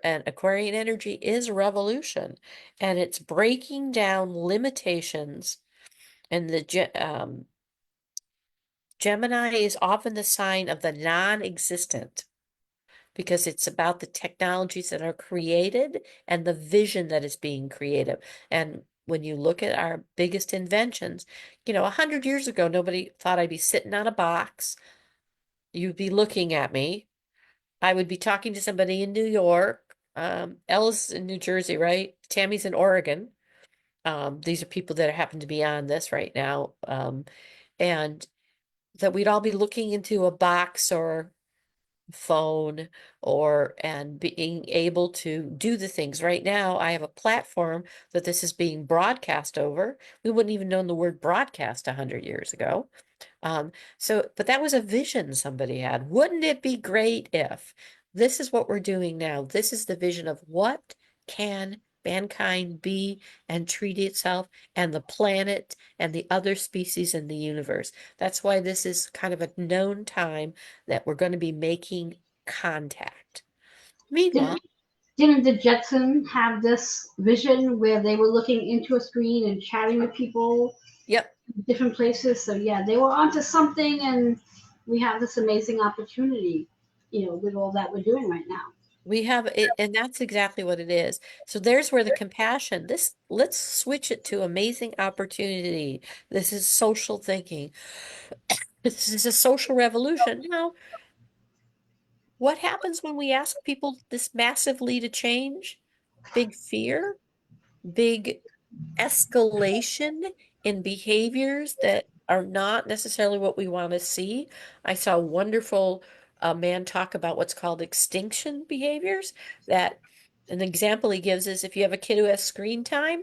And Aquarian energy is revolution, and it's breaking down limitations. And Gemini is often the sign of the non-existent, because it's about the technologies that are created and the vision that is being created. And when you look at our biggest inventions, 100 years ago, nobody thought I'd be sitting on a box. You'd be looking at me. I would be talking to somebody in New York. Ella's in New Jersey, right? Tammy's in Oregon. These are people that happen to be on this right now. And that we'd all be looking into a box or phone, and being able to do the things. Right now, I have a platform that this is being broadcast over. We wouldn't even know the word broadcast 100 years ago. But that was a vision somebody had. Wouldn't it be great if this is what we're doing now? This is the vision of what can mankind be and treat itself and the planet and the other species in the universe. That's why this is kind of a known time that we're going to be making contact. Meanwhile, Didn't, didn't the Jetsons have this vision where they were looking into a screen and chatting with people yep, in different places? So yeah, they were onto something, and we have this amazing opportunity, with all that we're doing right now. we have it, and that's exactly what it is. So there's where the compassion, let's switch it to amazing opportunity. This is social thinking. This is a social revolution. Now, what happens when we ask people this massively to change? Big fear, big escalation in behaviors that are not necessarily what we want to see. I saw a wonderful man talk about what's called extinction behaviors. That an example he gives is if you have a kid who has screen time,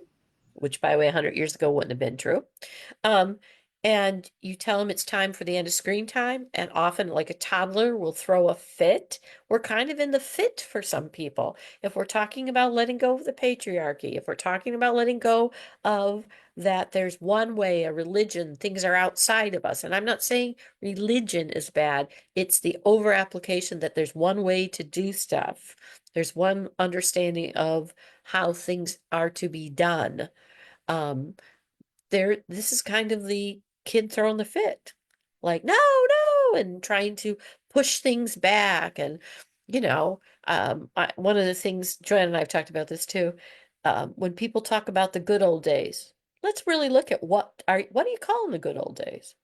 which by the way, 100 years ago wouldn't have been true. Um, and you tell them it's time for the end of screen time, and often, like a toddler will throw a fit. We're kind of in the fit for some people. If we're talking about letting go of the patriarchy, if we're talking about letting go of that, there's one way, a religion, things are outside of us. And I'm not saying religion is bad, it's the over application that there's one way to do stuff, there's one understanding of how things are to be done. Um, this is kind of the kid throwing the fit, like, no, no, and trying to push things back. And, one of the things, Joanne and I have talked about this too, when people talk about the good old days, let's really look at what do you call them the good old days?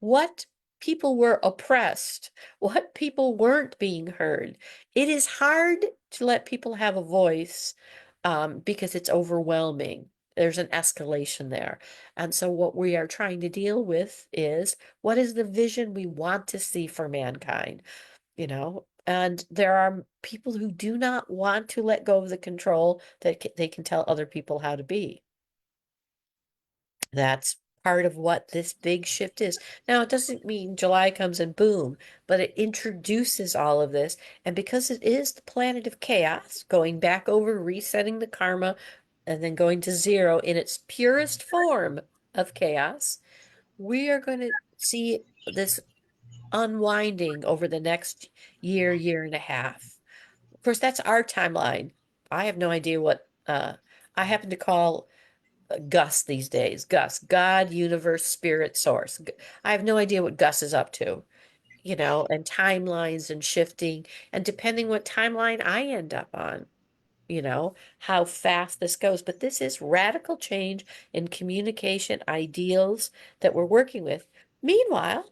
What people were oppressed, what people weren't being heard. It is hard to let people have a voice because it's overwhelming. There's an escalation there. And so, what we are trying to deal with is what is the vision we want to see for mankind, And there are people who do not want to let go of the control that they can tell other people how to be. That's part of what this big shift is. Now, it doesn't mean July comes and boom, but it introduces all of this. And because it is the planet of chaos, going back over, resetting the karma, and then going to zero in its purest form of chaos, we are going to see this unwinding over the next year, year and a half. Of course, that's our timeline. I have no idea what I happen to call Gus these days. Gus, God, universe, spirit, source. I have no idea what Gus is up to, and timelines and shifting, and depending what timeline I end up on, how fast this goes. But this is radical change in communication ideals that we're working with. Meanwhile,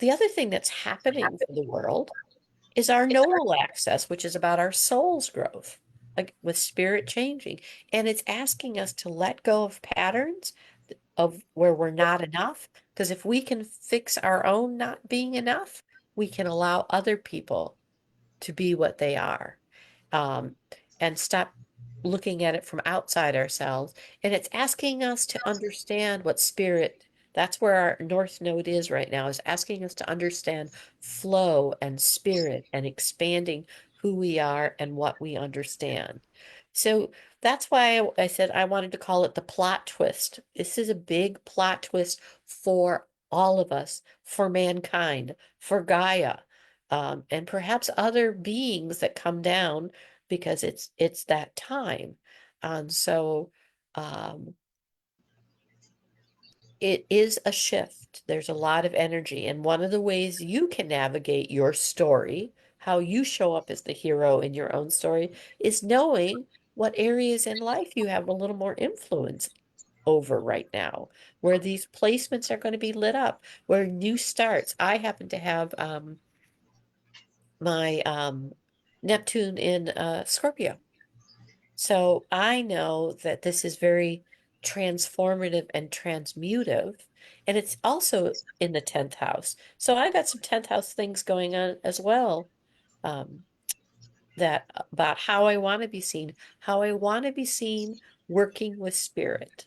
the other thing that's happening for the world is our nodal access, which is about our soul's growth, like with spirit changing. And it's asking us to let go of patterns of where we're not enough. Because if we can fix our own not being enough, we can allow other people to be what they are, um, and stop looking at it from outside ourselves. And it's asking us to understand what spirit, that's where our north node is right now, is asking us to understand flow and spirit and expanding who we are and what we understand. So that's why I said I wanted to call it the plot twist. This is a big plot twist for all of us, for mankind, for Gaia, and perhaps other beings that come down because it's that time. And so um, it is a shift. There's a lot of energy. And one of the ways you can navigate your story, how you show up as the hero in your own story, is knowing what areas in life you have a little more influence over right now, where these placements are going to be lit up, where new starts. I happen to have my Neptune in Scorpio. So I know that this is very transformative and transmutive. And it's also in the 10th house. So I got some 10th house things going on as well. Um, that about how I want to be seen, how I want to be seen working with spirit.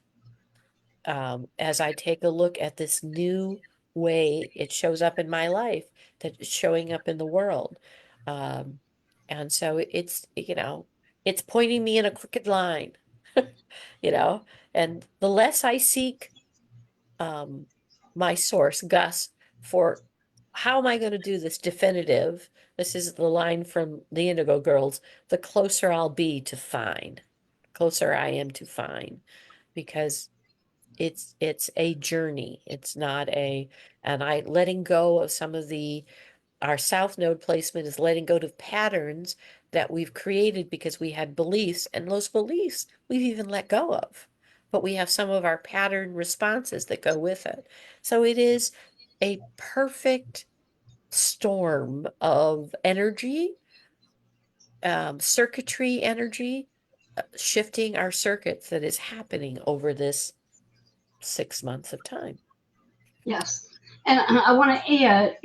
As I take a look at this new way it shows up in my life, that it's showing up in the world. Um, and so it's pointing me in a crooked line, you know, and the less I seek um, my source, Gus, for how am I going to do this definitive? This is the line from the Indigo Girls, the closer I'll be to fine, closer I am to fine, because it's a journey. It's not and I letting go of some of our south node placement is letting go of patterns that we've created because we had beliefs, and those beliefs we've even let go of. But we have some of our pattern responses that go with it. So it is a perfect storm of energy, circuitry energy, shifting our circuits that is happening over this 6 months of time. Yes. And I want to add,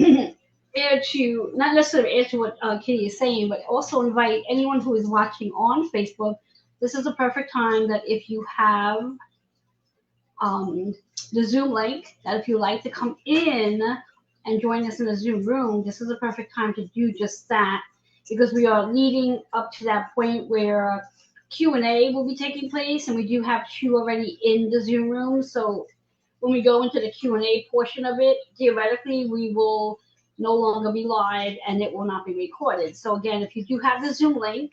add to, not necessarily add to what Kitty is saying, but also invite anyone who is watching on Facebook. This is a perfect time that if you have the Zoom link, that if you like to come in and join us in the Zoom room, this is a perfect time to do just that, because we are leading up to that point where Q&A will be taking place, and we do have two already in the Zoom room. So when we go into the Q&A portion of it, theoretically, we will no longer be live and it will not be recorded. So again, if you do have the Zoom link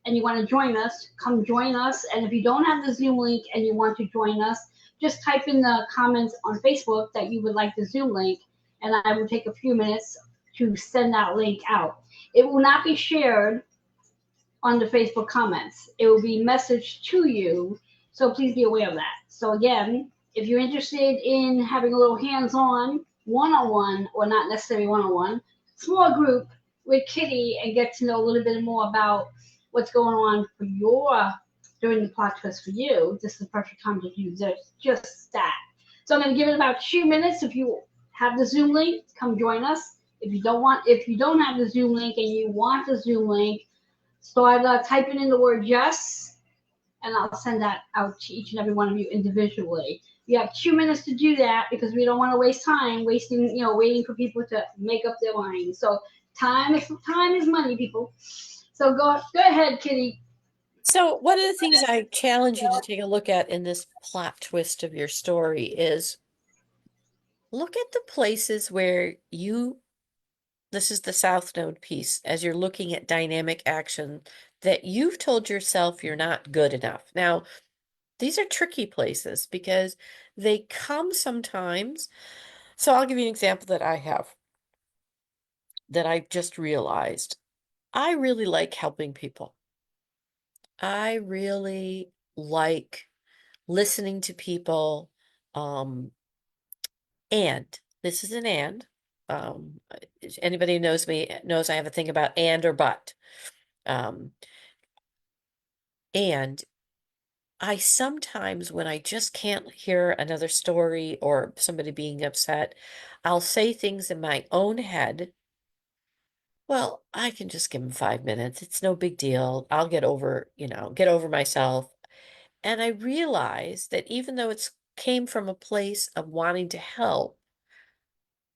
and you want to join us, come join us. And if you don't have the Zoom link and you want to join us, just type in the comments on Facebook that you would like the Zoom link, and I will take a few minutes to send that link out. It will not be shared on the Facebook comments. It will be messaged to you, so please be aware of that. So again, if you're interested in having a little hands-on, one-on-one, or not necessarily one-on-one, small group with Kitty and get to know a little bit more about what's going on for your during the plot twist for you, this is the perfect time to do just that. So I'm going to give it about 2 minutes. If you have the Zoom link, come join us. If you don't have the Zoom link and you want the Zoom link, start typing in the word yes, and I'll send that out to each and every one of you individually. You have 2 minutes to do that because we don't want to waste time waiting for people to make up their minds. So time is money, people. So go ahead, Kitty. So one of the things I challenge you to take a look at in this plot twist of your story is look at the places where this is the South Node piece, as you're looking at dynamic action that you've told yourself you're not good enough. Now, these are tricky places because they come sometimes. So I'll give you an example that I have that I just realized. I really like helping people. I really like listening to people. Um, and this is an and. Um, Anybody who knows me knows I have a thing about and or but. Um, and I sometimes, when I just can't hear another story or somebody being upset, I'll say things in my own head. Well, I can just give them 5 minutes. It's no big deal. I'll get over myself. And I realized that even though it's came from a place of wanting to help,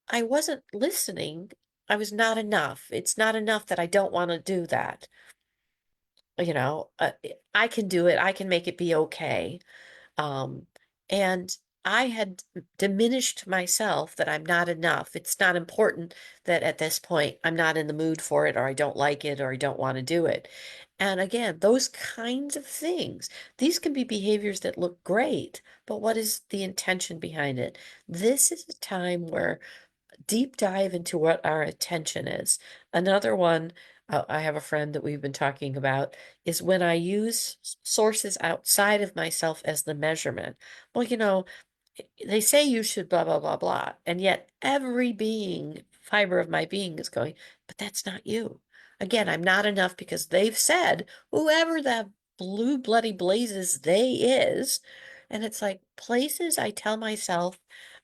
I wasn't listening. I was not enough. It's not enough that I don't want to do that. I can do it. I can make it be okay. Um, and I had diminished myself that I'm not enough. It's not important that at this point I'm not in the mood for it, or I don't like it, or I don't want to do it. And again, those kinds of things, these can be behaviors that look great, but what is the intention behind it? This is a time where deep dive into what our attention is. Another one, I have a friend that we've been talking about, is when I use sources outside of myself as the measurement. Well, they say you should blah, blah, blah, blah. And yet every fiber of my being is going, but that's not you. Again, I'm not enough because they've said, whoever that blue bloody blazes they is. And it's like places I tell myself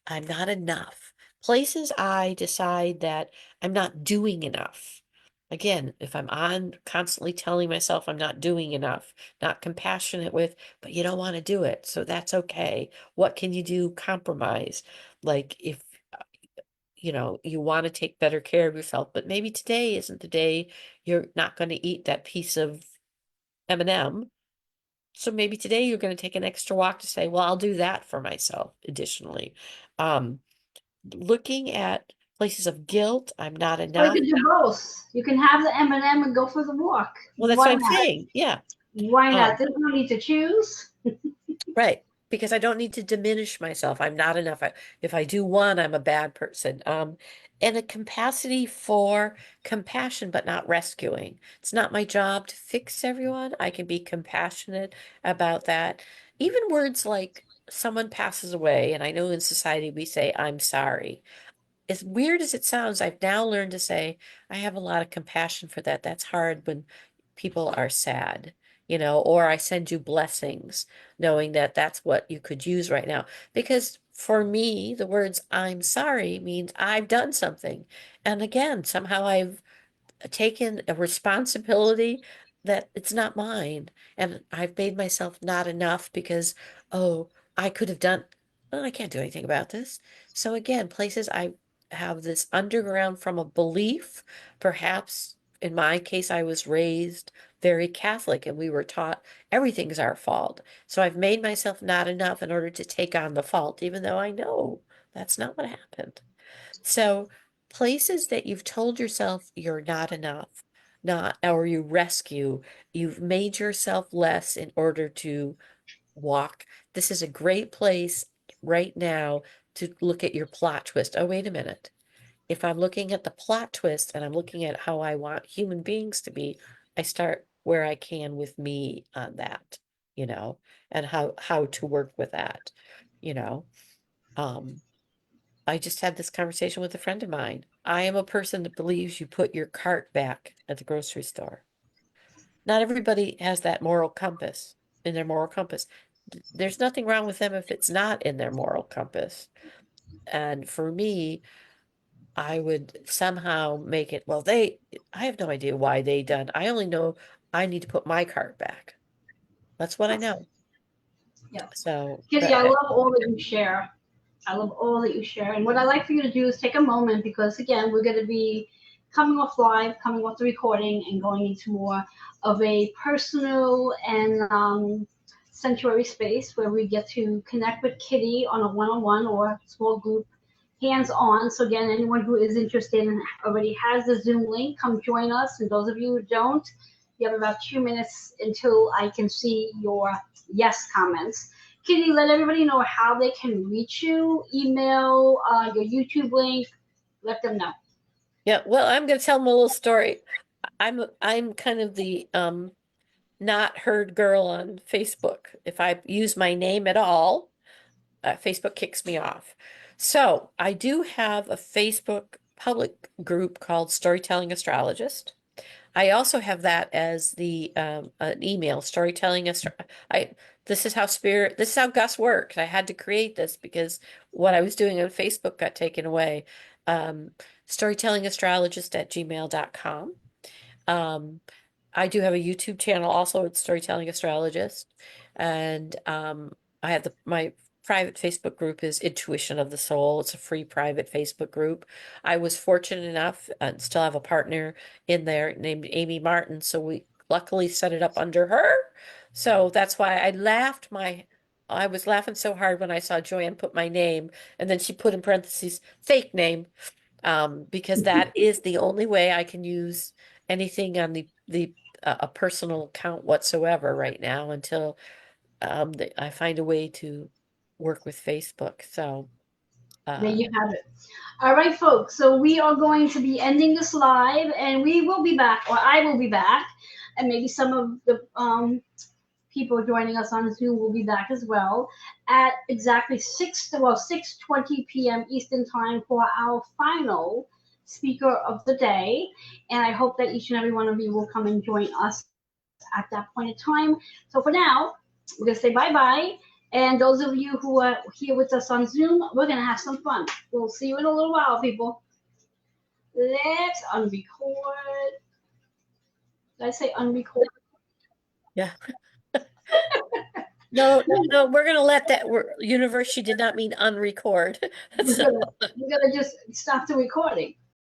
I'm not enough. Places I decide that I'm not doing enough. Again, if I'm on constantly telling myself I'm not doing enough, not compassionate with, but you don't want to do it, so that's okay. What can you do? Compromise. Like if you want to take better care of yourself, but maybe today isn't the day you're not going to eat that piece of M&M. So maybe today you're going to take an extra walk to say, well, I'll do that for myself additionally. Um, Looking at places of guilt, I'm not Or you enough. can do both. You can have the M&M and go for the walk. Well, that's Why what I'm not? saying. Yeah. Why not? Um, There's no need to choose. right. Because I don't need to diminish myself. I'm not enough. If I do one, I'm a bad person. And a capacity for compassion, but not rescuing. It's not my job to fix everyone. I can be compassionate about that. Even words like someone passes away, and I know in society we say, I'm sorry. as weird as it sounds, I've now learned to say, I have a lot of compassion for that. That's hard when people are sad, or I send you blessings, knowing that that's what you could use right now. Because for me, the words I'm sorry means I've done something. And again, somehow I've taken a responsibility that it's not mine. And I've made myself not enough because, oh, I could have done, well, I can't do anything about this. So again, places I have this underground from a belief, perhaps in my case, I was raised very Catholic and we were taught everything's our fault. So I've made myself not enough in order to take on the fault, even though I know that's not what happened. So places that you've told yourself you're not enough, not, or you rescue, you've made yourself less in order to walk. This is a great place right now to look at your plot twist. Oh, wait a minute. If I'm looking at the plot twist and I'm looking at how I want human beings to be, I start where I can with me on that, and how to work with that, you know. Um, I just had this conversation with a friend of mine. I am a person that believes you put your cart back at the grocery store. Not everybody has that moral compass in their moral compass. There's nothing wrong with them if it's not in their moral compass. And for me, I would somehow make it, well, I have no idea why they done. I only know I need to put my cart back. That's what I know. Yeah. So, Kitty, I love all that you share. I love all that you share. And what I'd like for you to do is take a moment because, again, we're going to be coming off live, coming off the recording, and going into more of a personal and sanctuary space where we get to connect with Kitty on a one-on-one or small group, hands-on. So, again, anyone who is interested and already has the Zoom link, come join us. And those of you who don't, you have about 2 minutes until I can see your yes comments. Kitty, let everybody know how they can reach you, email, your YouTube link. Let them know. yeah, well, I'm going to tell them a little story. I'm kind of the not heard girl on Facebook. If I use my name at all, Facebook kicks me off. So I do have a Facebook public group called Storytelling Astrologist. I also have that as the an email, Storytelling I this is how Gus works. I had to create this because what I was doing on Facebook got taken away. Storytellingastrologist@gmail.com. Um, I do have a YouTube channel also. It's Storytelling Astrologist, and I have my private Facebook group is Intuition of the Soul. It's a free private Facebook group. I was fortunate enough and still have a partner in there named Amy Martin, so we luckily set it up under her. So that's why I was laughing so hard when I saw Joanne put my name and then she put in parentheses fake name, because that is the only way I can use anything on the a personal account whatsoever right now until I find a way to work with Facebook. So There you have it. All right, folks. So we are going to be ending this live, and we will be back, or I will be back, and maybe some of the people joining us on Zoom will be back as well at exactly 6:20 p.m. Eastern Time for our final speaker of the day. And I hope that each and every one of you will come and join us at that point in time. So for now, we're going to say bye-bye. And those of you who are here with us on Zoom, we're going to have some fun. We'll see you in a little while, people. Let's unrecord. Did I say unrecord? yeah. No, we're gonna let that universe. She did not mean unrecord. We're gonna just stop the recording.